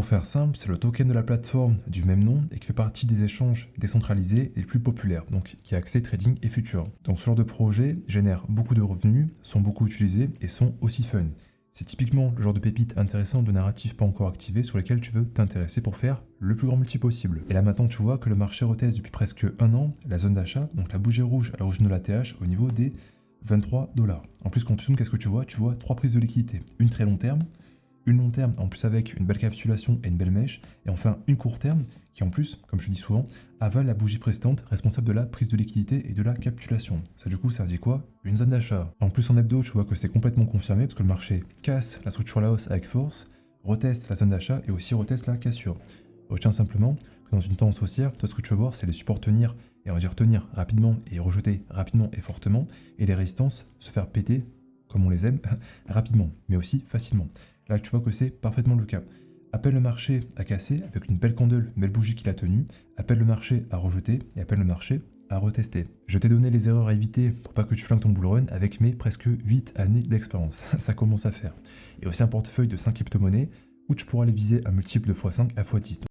Pour faire simple, c'est le token de la plateforme du même nom et qui fait partie des échanges décentralisés les plus populaires, donc qui a accès trading et futur. Donc ce genre de projet génère beaucoup de revenus, sont beaucoup utilisés et sont aussi fun. C'est typiquement le genre de pépite intéressant de narratif pas encore activé sur lesquels tu veux t'intéresser pour faire le plus grand multi possible. Et là maintenant tu vois que le marché reteste depuis presque un an la zone d'achat, donc la bougie rouge à l'origine de la TH au niveau des 23 $. En plus quand tu zoomes, qu'est-ce que tu vois? Tu vois trois prises de liquidité, une très long terme, une long terme en plus avec une belle capitulation et une belle mèche, et enfin une court terme qui en plus, comme je dis souvent, avale la bougie précédente responsable de la prise de liquidité et de la capitulation. Ça du coup ça dit quoi? Une zone d'achat. En plus en hebdo tu vois que c'est complètement confirmé parce que le marché casse la structure à la hausse avec force, reteste la zone d'achat et aussi reteste la cassure. Retiens simplement que dans une tendance haussière, toi ce que tu veux voir c'est les supports tenir, et on va dire tenir rapidement et rejeter rapidement et fortement, et les résistances se faire péter, comme on les aime, rapidement, mais aussi facilement. Là, tu vois que c'est parfaitement le cas. Appelle le marché à casser avec une belle candle, une belle bougie qu'il a tenue. Appelle le marché à rejeter et appelle le marché à retester. Je t'ai donné les erreurs à éviter pour pas que tu flingues ton bull run avec mes presque 8 années d'expérience. Ça commence à faire. Et aussi un portefeuille de 5 crypto-monnaies où tu pourras les viser à multiples de x5 à x10.